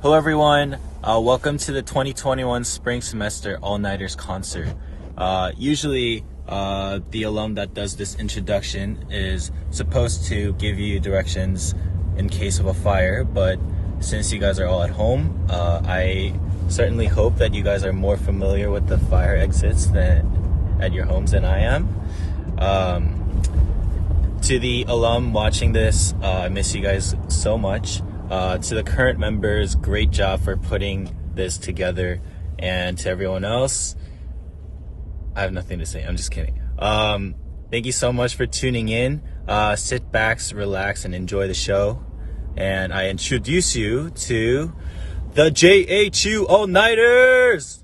Hello everyone, welcome to the 2021 spring semester AllNighters concert. Usually the alum that does this introduction is supposed to give you directions in case of a fire, but since you guys are all at home, I certainly hope that you guys are more familiar with the fire exits at your homes than I am. To the alum watching this, I miss you guys so much. To the current members, great job for putting this together. And to everyone else, I have nothing to say. I'm just kidding. Thank you so much for tuning in. Sit back, relax, and enjoy the show. And I introduce you to the JHU AllNighters!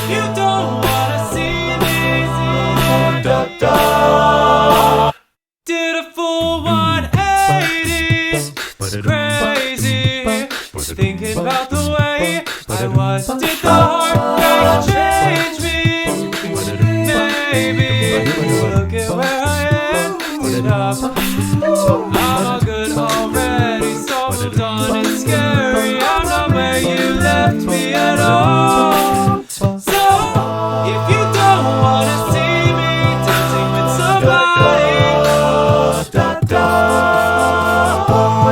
You don't wanna see me. Da, da. Did a full 180. Crazy. Thinking about the way I was. Did the heartbreak change me? Maybe. Look at where I ended up. I'm all good already. So moved on. It's scary. I'm not where you left me at all. So if you don't wanna see me dancing with somebody,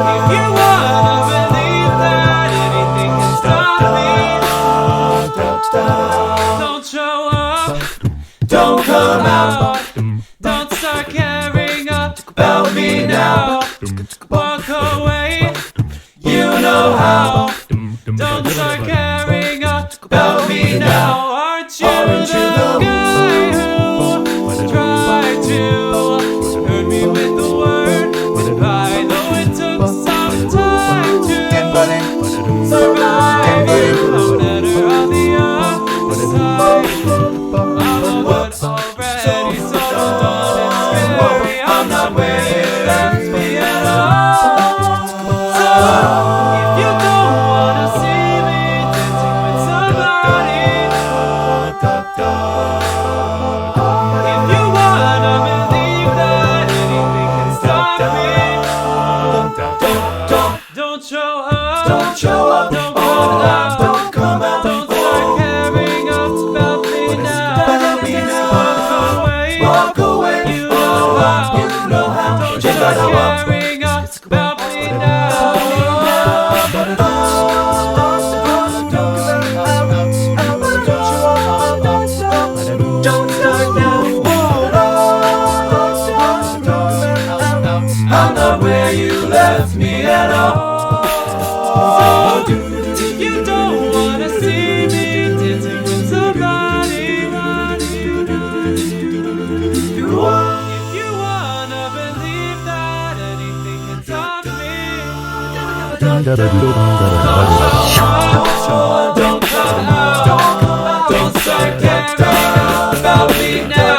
if you wanna believe that anything can stop me, don't show up, don't come out, don't start caring about me now. Walk away, you know how. Don't start caring about me now. Aren't you the guy who tried to hurt me with the word goodbye? Though it took some time to survive you. I'm better on the other side. I'm all good already, so done and scary. I'm not where you left me at all. So if you don't wanna see me dancing with somebody, if you wanna believe that anything can stop me, don't show up, don't come out, don't start caring about me now. Walk away, you know how, don't start caring about me now. Don't start now. I'm not where you left me at all. So if you don't wanna see me dancing with somebody, if you wanna believe that anything can stop me, don't come out, don't start caring about me now.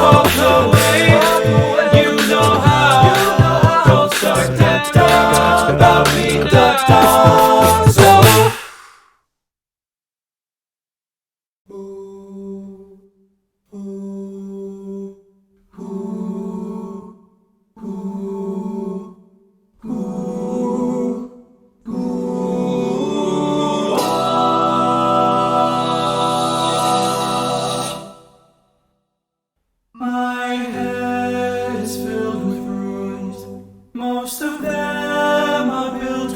Walk away, you know how. Don't start caring about me now. So my head is filled with ruins. Most of them are built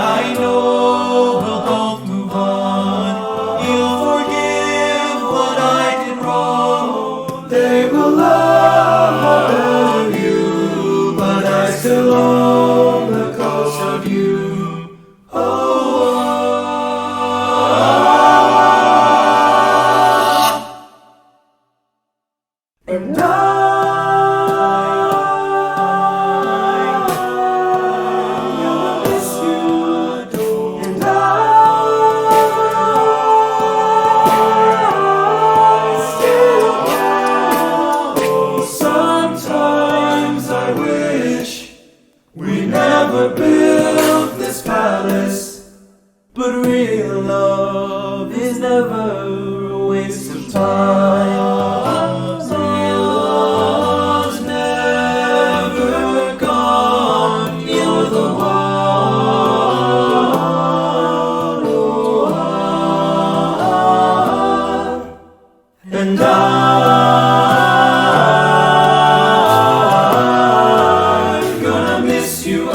I know we'll both move on. You'll forgive what I did wrong. They will love you, but I still own the ghost of you. And I'm gonna miss you, and I still care. Sometimes I wish we never built this palace, but real love is never a waste of time. And I'm gonna miss you.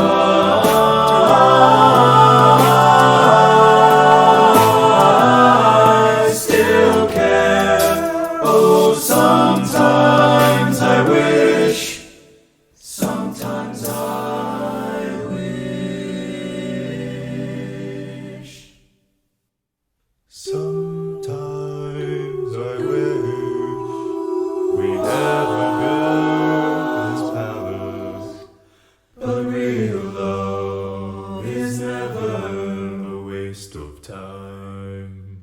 I still care. Oh, sometimes I wish. Sometimes I wish. Sometimes I wish we never built this palace, but real love is never a waste of time.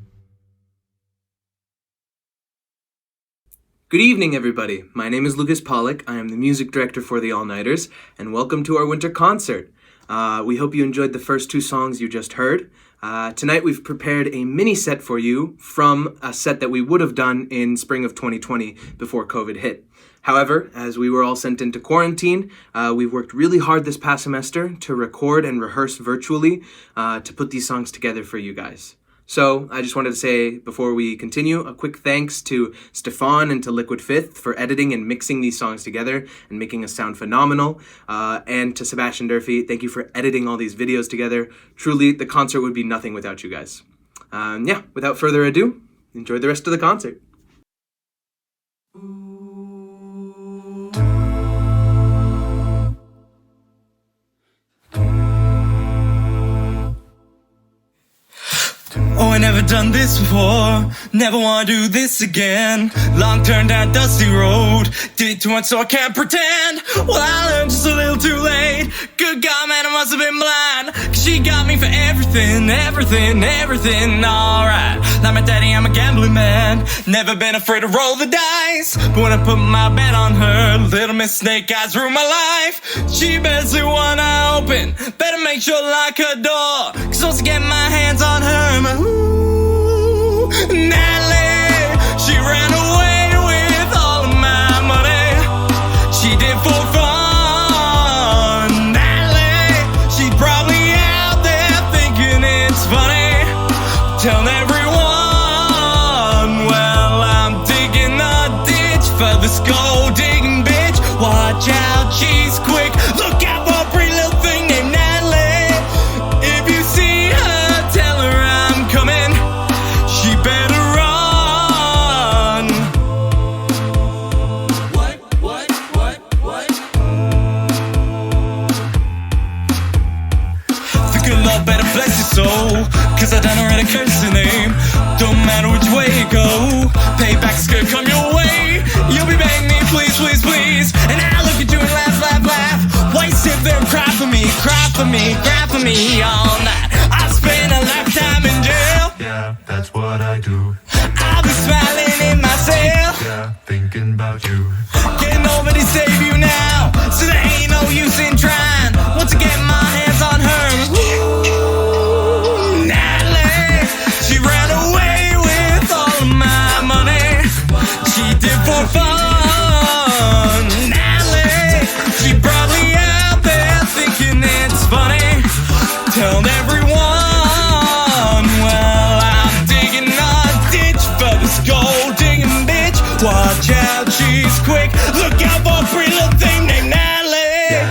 Good evening, everybody. My name is Lucas Pollock. I am the music director for the AllNighters, and welcome to our winter concert. We hope you enjoyed the first two songs you just heard. Tonight we've prepared a mini set for you from a set that we would have done in spring of 2020 before COVID hit. However, as we were all sent into quarantine, we've worked really hard this past semester to record and rehearse virtually to put these songs together for you guys. So I just wanted to say, before we continue, a quick thanks to Stefan and to Liquid Fifth for editing and mixing these songs together and making us sound phenomenal. And to Sebastian Durfee, thank you for editing all these videos together. Truly, the concert would be nothing without you guys. Without further ado, enjoy the rest of the concert. Oh, I never done this before, never wanna do this again. Long turn down dusty road, did too much so I can't pretend. Well, I learned just a little too late. Good God, man, I must have been blind, 'cause she got me for everything, everything, everything, alright. Like my daddy, I'm a gambling man, never been afraid to roll the dice. But when I put my bet on her, little Miss Snake Eyes ruined my life. She better see one eye open, better make sure to lock her door, 'cause once I get my hands on her, my Natalie, she ran away with all of my money. She did for fun. Natalie, she's probably out there thinking it's funny, telling everyone, well, I'm digging a ditch for this gold digging bitch. Watch out, she's quick. Look out for a pretty little thing named Natalie. If you see her, tell her I'm coming. She better run. What? The good Lord better bless your soul, 'cause I done already cursed your name. Don't matter which way you go, payback's gonna come your way. You'll be begging me, please, please, please, and I look at you and laugh, laugh, laugh. Why sit there and cry for me, cry for me, cry for me all night? I've spent a lifetime in jail. Yeah, that's what I do. I'll be smiling in my cell. Yeah, thinking about you. Can nobody save you now? So there ain't no use in trying. Once I get my hands on her, ooh, Natalie, she ran away with all of my money. She did for fun. Natalie, she probably out there thinking it's funny, telling everyone, well, I'm digging a ditch for this gold digging bitch. Watch out, she's quick. Look out for a pretty little thing named Natalie.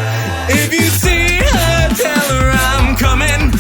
If you see her, tell her I'm coming.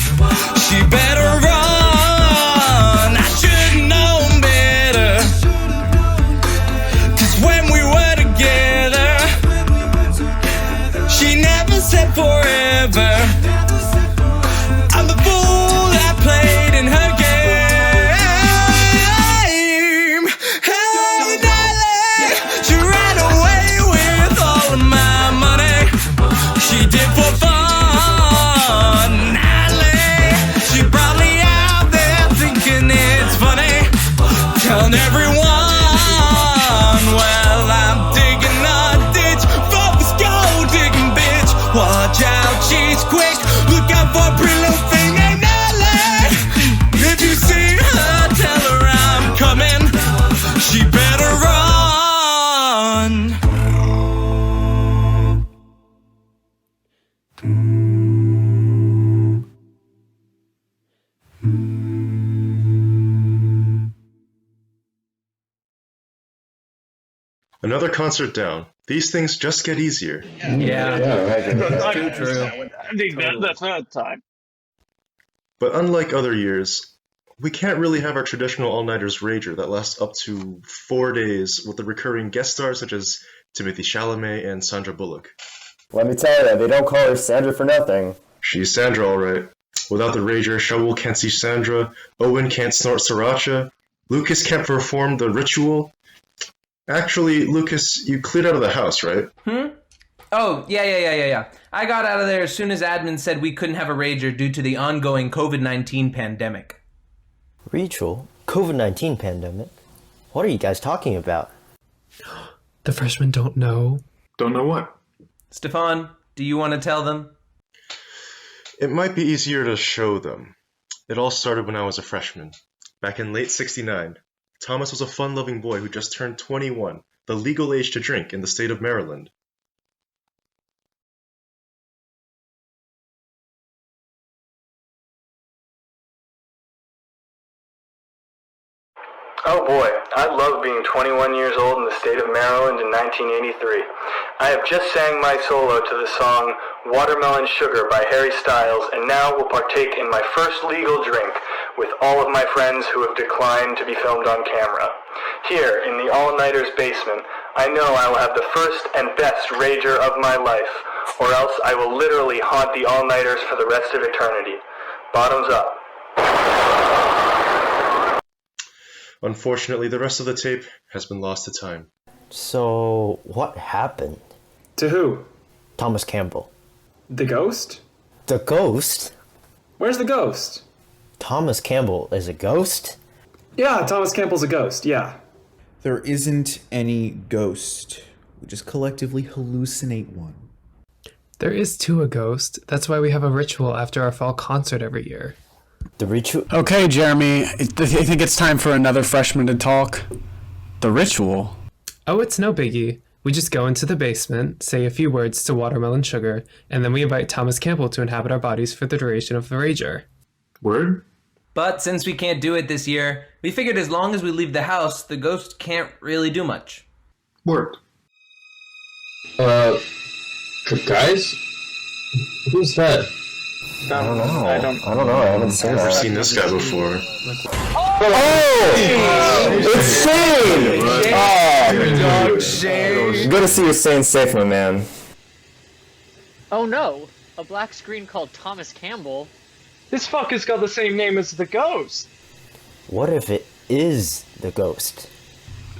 Another concert down. These things just get easier. Yeah. That's Too true. I think that's that time. But unlike other years, we can't really have our traditional all-nighters rager that lasts up to 4 days with the recurring guest stars such as Timothy Chalamet and Sandra Bullock. Let me tell you, they don't call her Sandra for nothing. She's Sandra, alright. Without the rager, Shaul can't see Sandra, Owen can't snort sriracha, Lucas can't perform the ritual. Actually, Lucas, you cleared out of the house, right? Oh, yeah. I got out of there as soon as admin said we couldn't have a rager due to the ongoing COVID-19 pandemic. Rachel? COVID-19 pandemic? What are you guys talking about? The freshmen don't know. Don't know what? Stefan, do you want to tell them? It might be easier to show them. It all started when I was a freshman. Back in late '69, Thomas was a fun-loving boy who just turned 21, the legal age to drink in the state of Maryland. Oh boy, I love being 21 years old in the state of Maryland in 1983. I have just sang my solo to the song Watermelon Sugar by Harry Styles, and now will partake in my first legal drink with all of my friends who have declined to be filmed on camera. Here, in the AllNighters basement, I know I will have the first and best rager of my life, or else I will literally haunt the AllNighters for the rest of eternity. Bottoms up. Unfortunately, the rest of the tape has been lost to time. So, what happened? To who? Thomas Campbell. The ghost? The ghost? Where's the ghost? Thomas Campbell is a ghost? Yeah, Thomas Campbell's a ghost, yeah. There isn't any ghost. We just collectively hallucinate one. There is too a ghost. That's why we have a ritual after our fall concert every year. The ritual? Okay, Jeremy, I think it's time for another freshman to talk. The ritual? Oh, it's no biggie. We just go into the basement, say a few words to Watermelon Sugar, and then we invite Thomas Campbell to inhabit our bodies for the duration of the rager. Word? But since we can't do it this year, we figured as long as we leave the house, the ghost can't really do much. Word. Guys? Who's that? I don't know. I don't know. I haven't seen I've never that. seen this guy before. It's Shane! Oh, good to see you staying safe, my man. Oh no, a black screen called Thomas Campbell. This fucker's got the same name as the ghost. What if it is the ghost?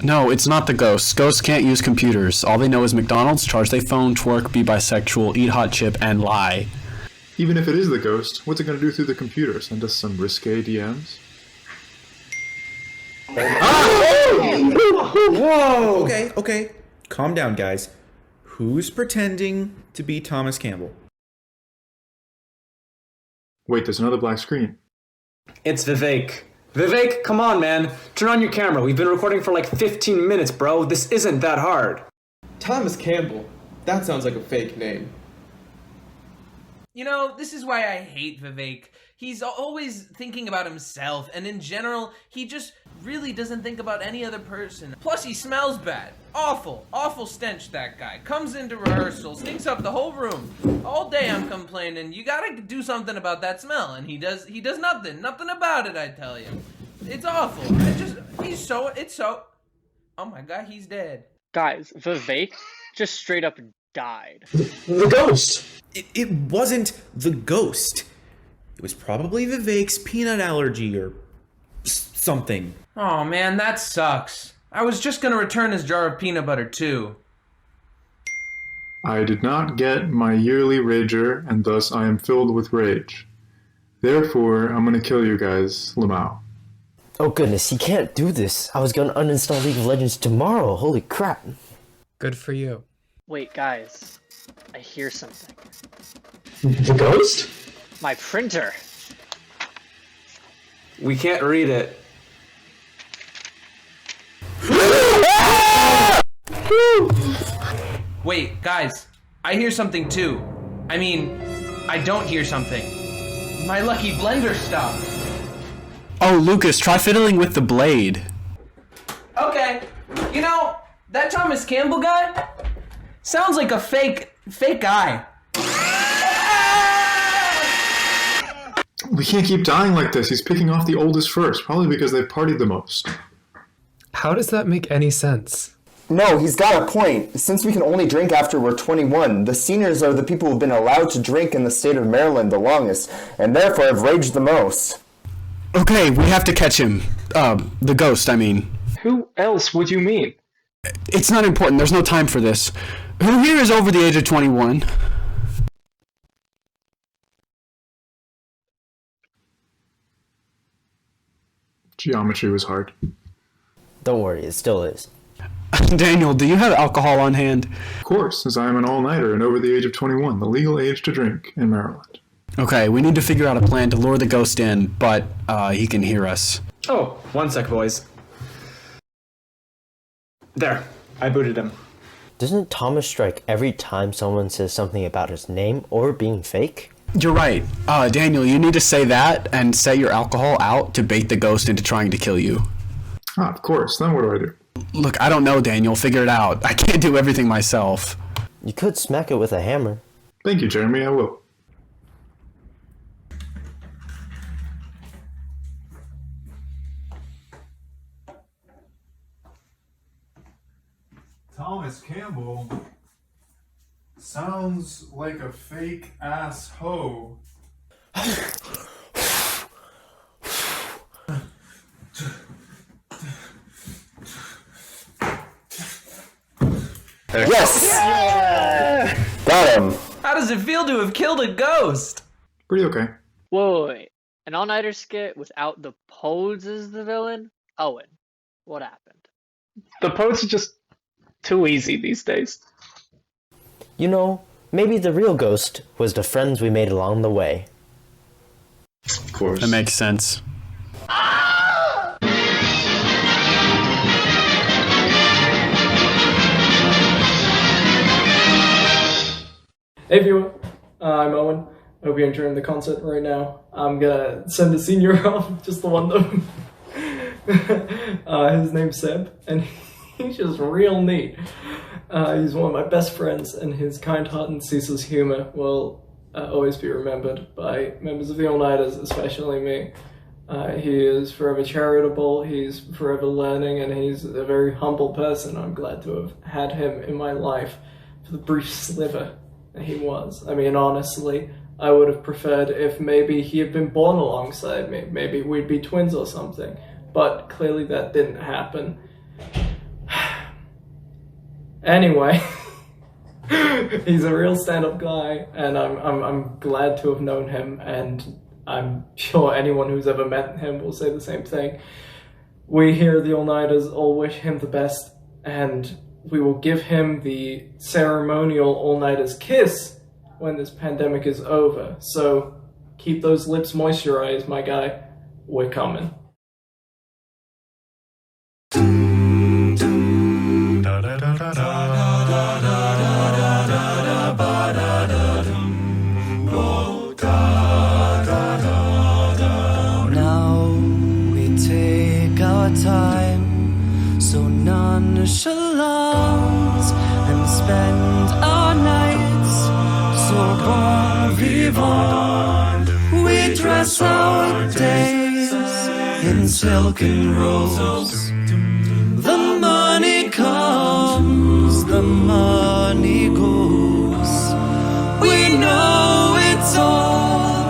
No, it's not the ghosts. Ghosts can't use computers. All they know is McDonald's, charge their phone, twerk, be bisexual, eat hot chip, and lie. Even if it is the ghost, what's it gonna do through the computer? Send us some risque DMs? Whoa! Okay. Calm down, guys. Who's pretending to be Thomas Campbell? Wait, there's another black screen. It's Vivek. Vivek, come on, man. Turn on your camera. We've been recording for like 15 minutes, bro. This isn't that hard. Thomas Campbell. That sounds like a fake name. You know, this is why I hate Vivek. He's always thinking about himself, and in general, he just really doesn't think about any other person. Plus, he smells bad. Awful stench, that guy. Comes into rehearsal, stinks up the whole room. All day I'm complaining, you gotta do something about that smell, and he does nothing about it, I tell you. It's awful. Oh my god, he's dead. Guys, Vivek just straight up died. The ghost! It wasn't the ghost. It was probably Vivek's peanut allergy or something. Oh man, that sucks. I was just gonna return his jar of peanut butter too. I did not get my yearly rager, and thus I am filled with rage. Therefore, I'm gonna kill you guys, Lamau. Oh goodness, he can't do this. I was gonna uninstall League of Legends tomorrow. Holy crap. Good for you. Wait, guys. I hear something. The ghost? My printer. We can't read it. Wait, guys. I hear something too. I mean, I don't hear something. My lucky blender stopped. Oh, Lucas, try fiddling with the blade. Okay. You know, That Thomas Campbell guy sounds like a fake guy. We can't keep dying like this. He's picking off the oldest first, probably because they've partied the most. How does that make any sense? No, he's got a point. Since we can only drink after we're 21, the seniors are the people who've been allowed to drink in the state of Maryland the longest, and therefore have raged the most. Okay, we have to catch him. The ghost, I mean. Who else would you mean? It's not important. There's no time for this. Who here is over the age of 21? Geometry was hard. Don't worry, it still is. Daniel, do you have alcohol on hand? Of course, as I am an all-nighter and over the age of 21, the legal age to drink in Maryland. Okay, we need to figure out a plan to lure the ghost in, but he can hear us. Oh, one sec, boys. There, I booted him. Doesn't Thomas strike every time someone says something about his name or being fake? You're right. Daniel, you need to say that and set your alcohol out to bait the ghost into trying to kill you. Ah, of course. Then what do I do? Look, I don't know, Daniel. Figure it out. I can't do everything myself. You could smack it with a hammer. Thank you, Jeremy. I will. Thomas Campbell sounds like a fake ass hoe. Yes! Yeah! Got him. How does it feel to have killed a ghost? Pretty okay. Wait. An all-nighter skit without the Podes as the villain? Owen, what happened? The Podes are just too easy these days. You know, maybe the real ghost was the friends we made along the way. Of course. That makes sense. Hey viewer, I'm Owen. Hope you're enjoying the concert right now. I'm gonna send a senior off, just the one though. His name's Seb, and he's just real neat. He's one of my best friends, and his kind heart and ceaseless humor will always be remembered by members of the All-Nighters, especially me. He is forever charitable, he's forever learning, and he's a very humble person. I'm glad to have had him in my life for the brief sliver that he was. I mean, honestly, I would have preferred if maybe he had been born alongside me. Maybe we'd be twins or something. But clearly that didn't happen. Anyway, he's a real stand-up guy, and I'm glad to have known him, and I'm sure anyone who's ever met him will say the same thing. We here at the All-Nighters all wish him the best, and we will give him the ceremonial All-Nighters kiss when this pandemic is over. So keep those lips moisturized, my guy. We're coming. Now we take our time, so nonchalant, and spend our nights so bon vivant. We dress our days in silken robes. The money comes, the money goes. We know it's all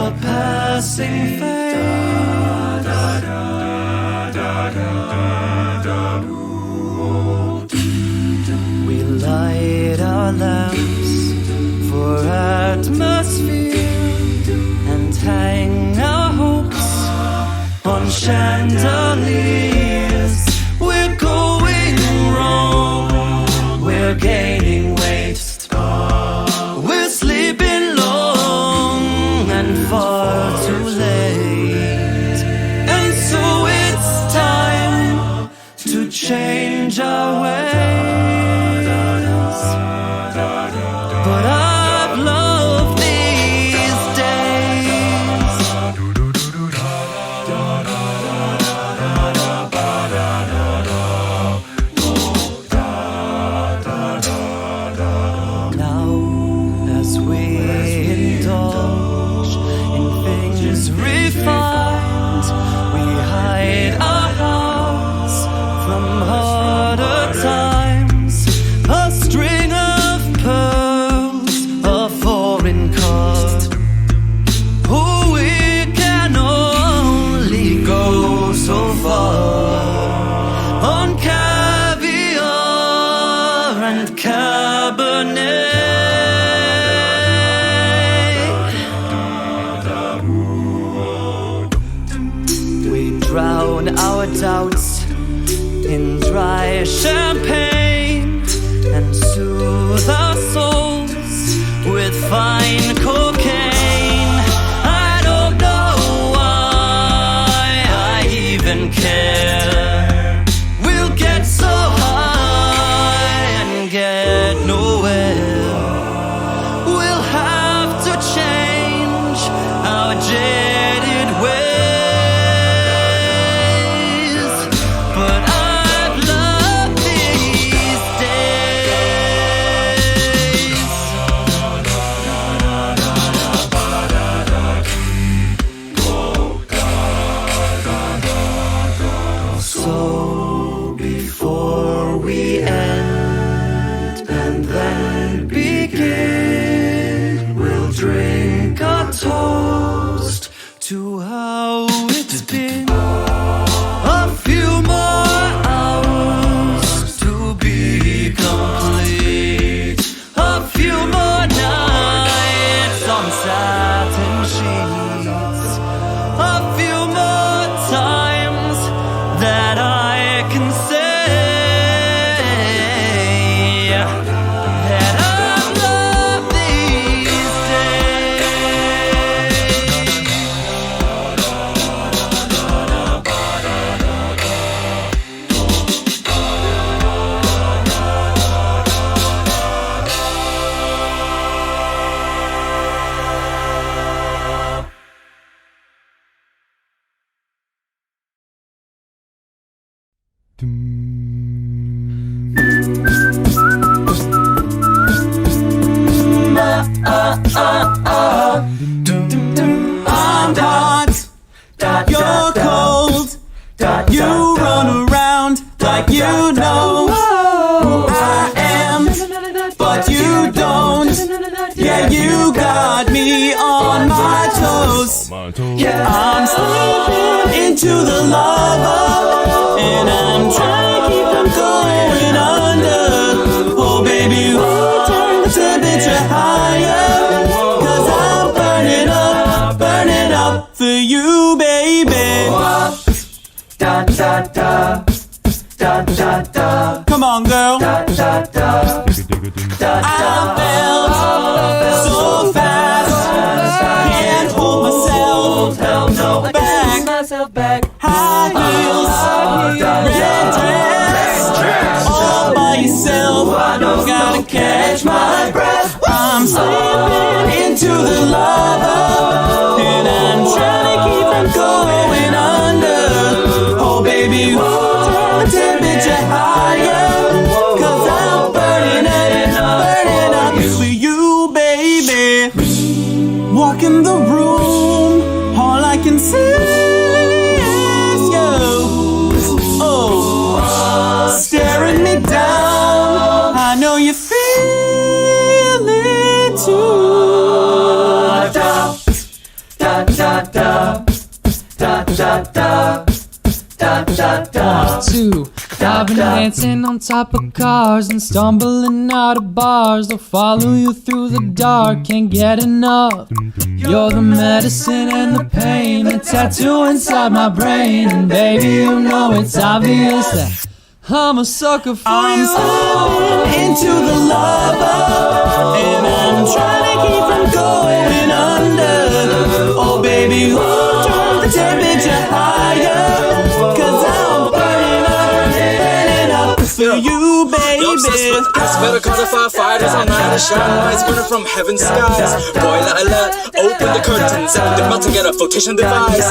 a passing phase. We light our lamps for atmosphere and hang our hopes on chandeliers. We're going wrong, we're gaining weight, we're sleeping long and far too late. And so it's time to change our ways. But I've loved these days. find. We hide our hearts from harder times. A string of pearls, a foreign card. Oh, we can only go so far on caviar and Cabernet. We drown our doubts in dry champagne and soothe our souls with fine cocaine. I don't know why I even care. We'll get so high and get nowhere. We'll have to change our jaded ways. But I've loved these days. So before we end and then begin, we'll drink a toast to how it's been. A few more hours to be complete. A few more nights on satin sheets. A few more times that I can say that I love these I'm hot, you're cold. You run around like you know who I am, but you don't. Yeah, you got me on my toes. I'm slipping into the lava, and I'm trying to keep from going under. Oh baby, we turn the temperature higher, 'cause I'm burning up for you, baby. Da da da, da da da. Come on, girl. Da da da, da I felt so fast, can't hold myself back. High heels, red dress, all by yourself. Gotta catch my breath. I'm slipping into the lava, and I'm trying to keep from going under. Oh baby, turn the temperature higher, 'cause I'm burning up for you, baby. Walk in the room, all I can see is you. Oh, staring me down. I know you feel it too. Da da da da da da da. Da, da, da. 2. I've been dancing on top of cars and stumbling out of bars. They'll follow you through the dark, can't get enough. You're the medicine and the pain, the tattoo inside my brain. And baby, you know it's obvious that I'm a sucker for you. I'm slipping into the lava, and I'm trying to keep from going under. Oh baby, turn the temperature higher, 'cause I'm burning up for you, baby. Better call the firefighters all night to shine lights burning from heaven's skies. Boiler alert, open the curtains and they're about to get a flotation device.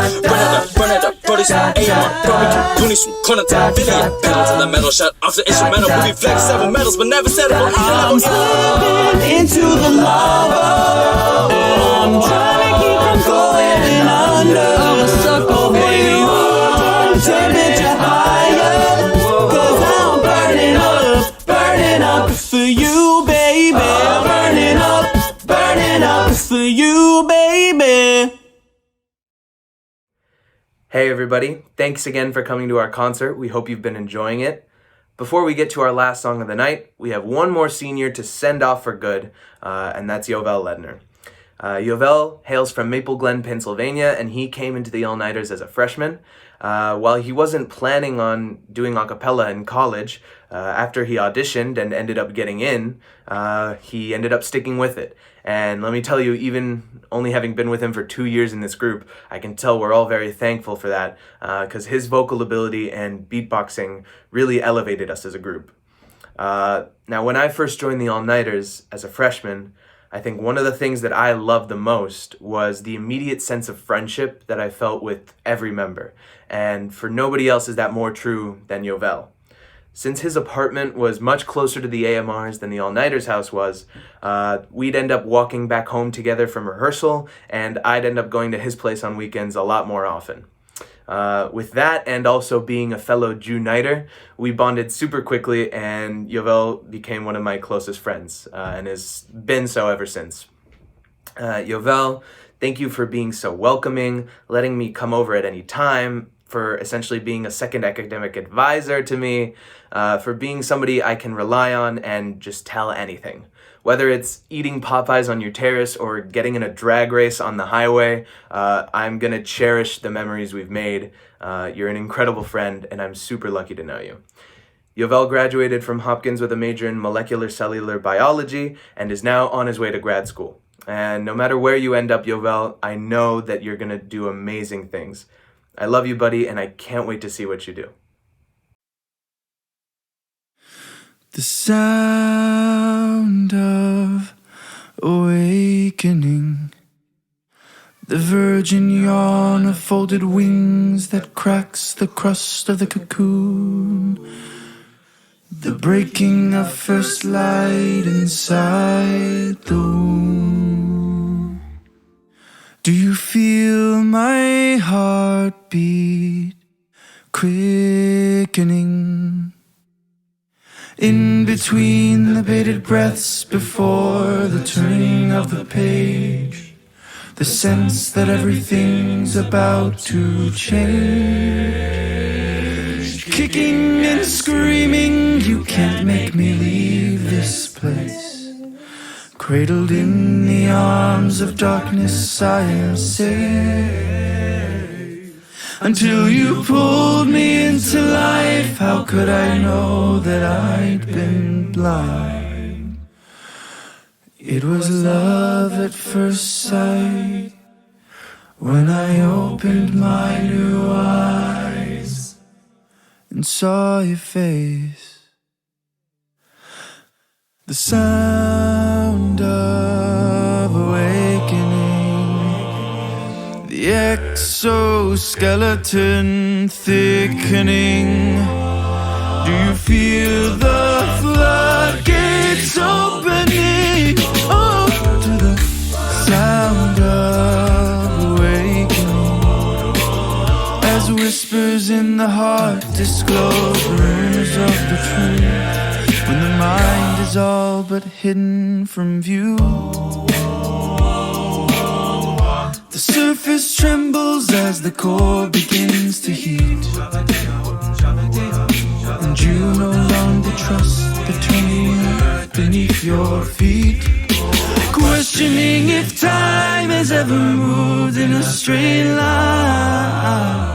Burn it up, bodies from AMR, barbecue, goonies from corner to affiliate. Pedal to the metal, shut off the instrumental. We flex several metals, but never settle. I'm slipping into the lava, and I'm trying to keep from going under. Hey everybody, thanks again for coming to our concert. We hope you've been enjoying it. Before we get to our last song of the night, we have one more senior to send off for good, and that's Yovel Ledner. Yovel hails from Maple Glen, Pennsylvania, and he came into the AllNighters as a freshman. While he wasn't planning on doing a cappella in college, after he auditioned and ended up getting in, he ended up sticking with it. And let me tell you, even only having been with him for 2 years in this group, I can tell we're all very thankful for that, because his vocal ability and beatboxing really elevated us as a group. Now, when I first joined the AllNighters as a freshman, I think one of the things that I loved the most was the immediate sense of friendship that I felt with every member. And for nobody else is that more true than Yovel. Since his apartment was much closer to the AMRs than the AllNighters house was, we'd end up walking back home together from rehearsal, and I'd end up going to his place on weekends a lot more often. With that, and also being a fellow Jew-Nighter, we bonded super quickly, and Yovel became one of my closest friends, and has been so ever since. Yovel, thank you for being so welcoming, letting me come over at any time, for essentially being a second academic advisor to me, for being somebody I can rely on and just tell anything. Whether it's eating Popeyes on your terrace or getting in a drag race on the highway, I'm gonna cherish the memories we've made. You're an incredible friend, and I'm super lucky to know you. Yovel graduated from Hopkins with a major in molecular cellular biology and is now on his way to grad school. And no matter where you end up, Yovel, I know that you're gonna do amazing things. I love you, buddy, and I can't wait to see what you do. The sound of awakening, the virgin yawn of folded wings that cracks the crust of the cocoon, the breaking of first light inside the womb. Do you feel my heartbeat quickening in between the bated breaths before the turning of the page? The sense that everything's about to change. Kicking and screaming, you can't make me leave this place. Cradled in the arms of darkness, I am safe. Until you pulled me into life, how could I know that I'd been blind? It was love at first sight when I opened my new eyes and saw your face. The sound of awakening, the exoskeleton thickening. Do you feel the floodgates opening? Oh, to the sound of awakening, as whispers in the heart disclose rumors of the truth. When the mind is all but hidden from view, the surface trembles as the core begins to heat, and you no longer trust the turning earth beneath your feet, questioning if time has ever moved in a straight line.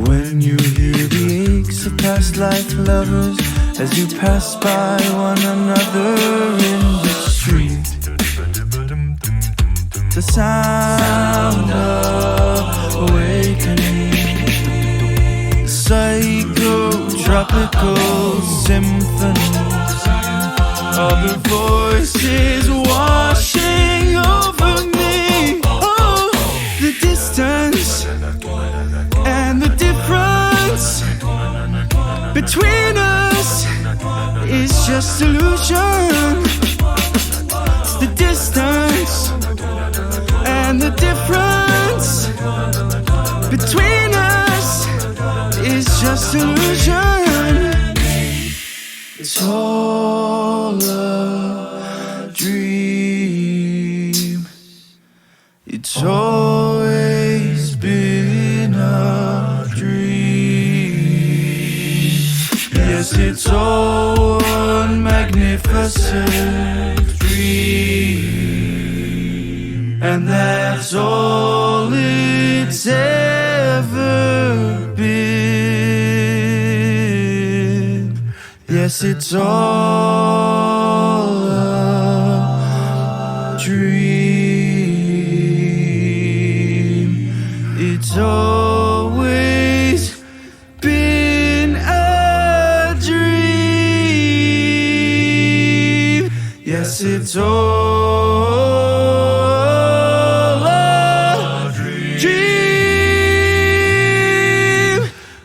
When you hear the aches of past life lovers as you pass by one another in the street, the sound of awakening, psychotropical symphonies of the voices washing over me. Oh, the distance and the difference between us is just illusion. The distance and the difference between us is just illusion. It's all a dream. It's always been a Yes, it's all one magnificent dream, and that's all it's ever been. Yes, it's all a dream. It's always been a dream. Yes, it's all a dream.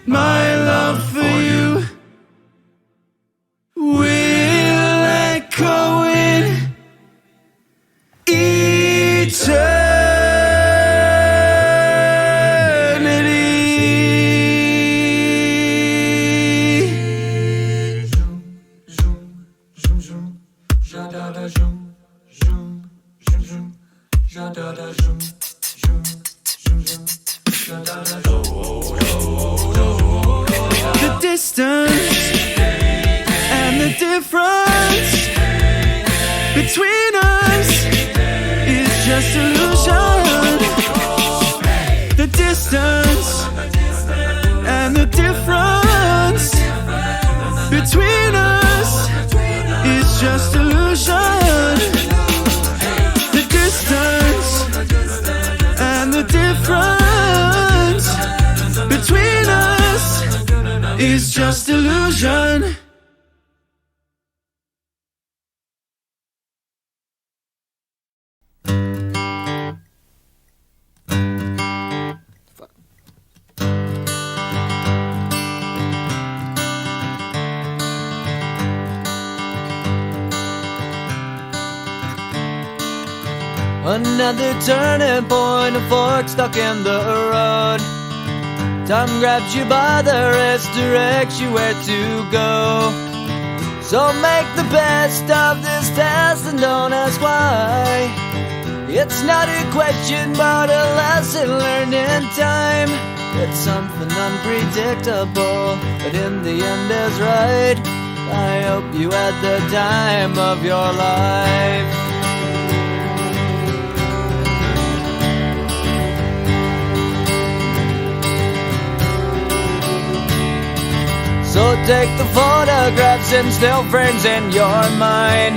My love for you will echo in the distance and the difference between us is just illusion. The distance and the difference between us is just illusion. The distance and the difference between us is just illusion. Another turning point, a fork stuck in the road. Time grabs you by the wrist, directs you where to go. So make the best of this test and don't ask why. It's not a question but a lesson learned in time. It's something unpredictable, but in the end is right. I hope you had the time of your life. So take the photographs and still frames in your mind,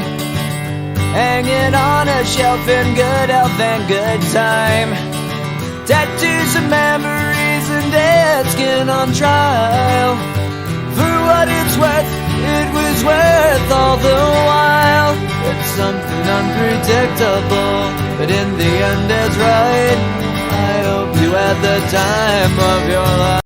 hang it on a shelf in good health and good time. Tattoos and memories and dead skin on trial. For what it's worth, it was worth all the while. It's something unpredictable, but in the end it's right. I hope you had the time of your life.